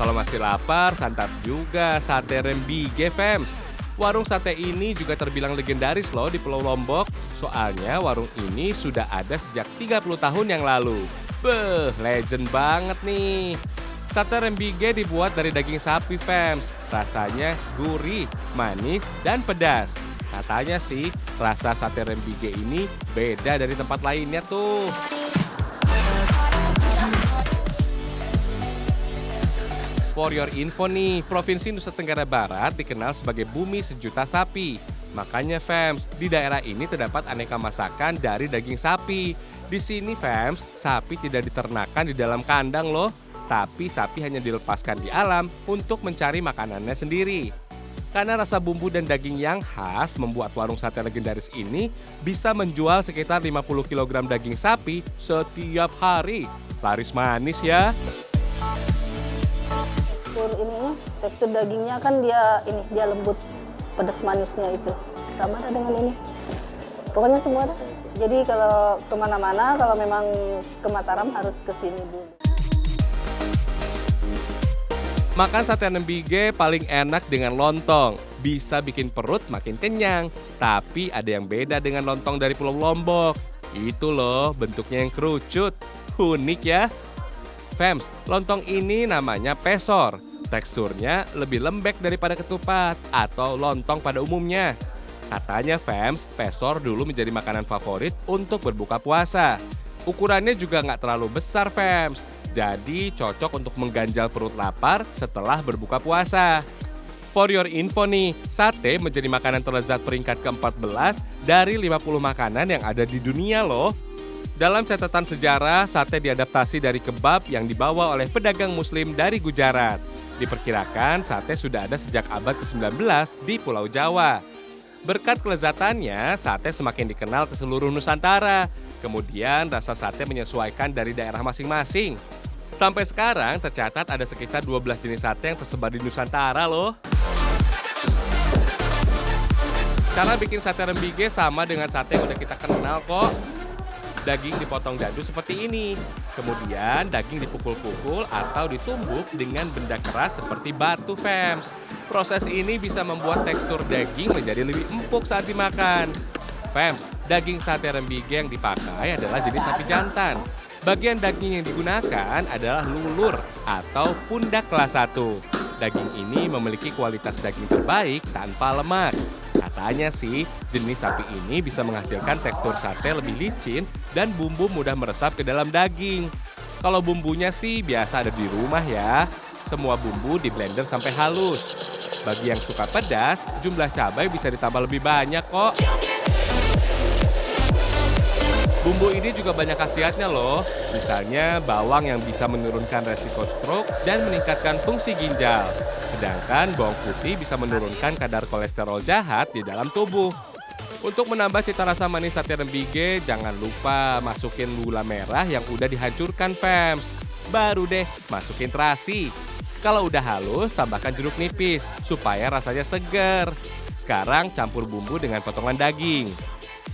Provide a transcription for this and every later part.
Kalau masih lapar, santap juga sate Rembige, fams. Warung sate ini juga terbilang legendaris loh di Pulau Lombok. Soalnya warung ini sudah ada sejak 30 tahun yang lalu. Beuh, legend banget nih. Sate Rembige dibuat dari daging sapi, fams. Rasanya gurih, manis, dan pedas. Katanya sih, rasa sate Rembige ini beda dari tempat lainnya tuh. For your info nih, Provinsi Nusa Tenggara Barat dikenal sebagai bumi sejuta sapi. Makanya fams, di daerah ini terdapat aneka masakan dari daging sapi. Di sini fams, sapi tidak diternakan di dalam kandang loh. Tapi sapi hanya dilepaskan di alam untuk mencari makanannya sendiri. Karena rasa bumbu dan daging yang khas membuat warung sate legendaris ini bisa menjual sekitar 50 kg daging sapi setiap hari. Laris manis ya. Ininya tekstur dagingnya kan dia lembut, pedas manisnya itu sama ada dengan ini. Pokoknya semua ada. Jadi kalau kemana-mana, kalau memang ke Mataram harus ke sini dulu. Makan sate Rembige paling enak dengan lontong. Bisa bikin perut makin kenyang. Tapi ada yang beda dengan lontong dari Pulau Lombok. Itu loh bentuknya yang kerucut. Unik ya. Fams, lontong ini namanya pesor. Teksturnya lebih lembek daripada ketupat atau lontong pada umumnya. Katanya fams, pesor dulu menjadi makanan favorit untuk berbuka puasa. Ukurannya juga nggak terlalu besar fams. Jadi cocok untuk mengganjal perut lapar setelah berbuka puasa. For your info nih, sate menjadi makanan terlezat peringkat ke-14 dari 50 makanan yang ada di dunia loh. Dalam catatan sejarah, sate diadaptasi dari kebab yang dibawa oleh pedagang muslim dari Gujarat. Diperkirakan sate sudah ada sejak abad ke-19 di Pulau Jawa. Berkat kelezatannya, sate semakin dikenal ke seluruh Nusantara. Kemudian rasa sate menyesuaikan dari daerah masing-masing. Sampai sekarang tercatat ada sekitar 12 jenis sate yang tersebar di Nusantara loh. Cara bikin sate Rembige sama dengan sate yang udah kita kenal kok. Daging dipotong dadu seperti ini. Kemudian daging dipukul-pukul atau ditumbuk dengan benda keras seperti batu fams. Proses ini bisa membuat tekstur daging menjadi lebih empuk saat dimakan. Fams, daging sate Rembige yang dipakai adalah jenis sapi jantan. Bagian daging yang digunakan adalah lulur atau pundak kelas 1. Daging ini memiliki kualitas daging terbaik tanpa lemak. Katanya sih, jenis sapi ini bisa menghasilkan tekstur sate lebih licin dan bumbu mudah meresap ke dalam daging. Kalau bumbunya sih biasa ada di rumah ya. Semua bumbu di blender sampai halus. Bagi yang suka pedas, jumlah cabai bisa ditambah lebih banyak kok. Bumbu ini juga banyak khasiatnya loh. Misalnya bawang yang bisa menurunkan resiko stroke dan meningkatkan fungsi ginjal. Sedangkan bawang putih bisa menurunkan kadar kolesterol jahat di dalam tubuh. Untuk menambah cita rasa manis sate Rembige, jangan lupa masukin gula merah yang udah dihancurkan fams. Baru deh masukin terasi. Kalau udah halus, tambahkan jeruk nipis supaya rasanya seger. Sekarang campur bumbu dengan potongan daging.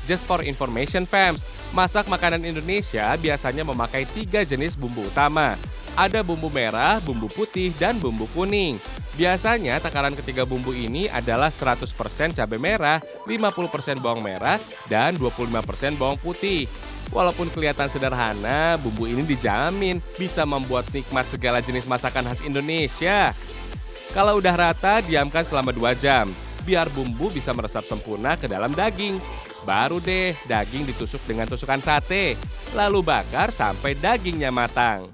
Just for information fams, masak makanan Indonesia biasanya memakai 3 jenis bumbu utama. Ada bumbu merah, bumbu putih, dan bumbu kuning. Biasanya takaran ketiga bumbu ini adalah 100% cabai merah, 50% bawang merah, dan 25% bawang putih. Walaupun kelihatan sederhana, bumbu ini dijamin bisa membuat nikmat segala jenis masakan khas Indonesia. Kalau udah rata, diamkan selama 2 jam, biar bumbu bisa meresap sempurna ke dalam daging. Baru deh daging ditusuk dengan tusukan sate, lalu bakar sampai dagingnya matang.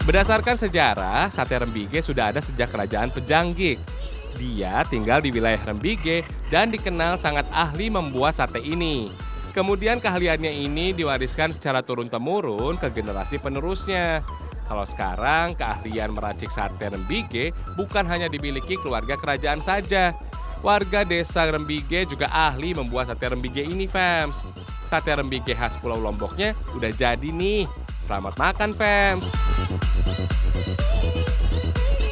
Berdasarkan sejarah, sate Rembige sudah ada sejak kerajaan Pejanggik. Dia tinggal di wilayah Rembige dan dikenal sangat ahli membuat sate ini. Kemudian keahliannya ini diwariskan secara turun-temurun ke generasi penerusnya. Kalau sekarang keahlian meracik sate Rembige bukan hanya dimiliki keluarga kerajaan saja. Warga desa Rembige juga ahli membuat sate Rembige ini fams. Sate Rembige khas Pulau Lomboknya udah jadi nih. Selamat makan fams.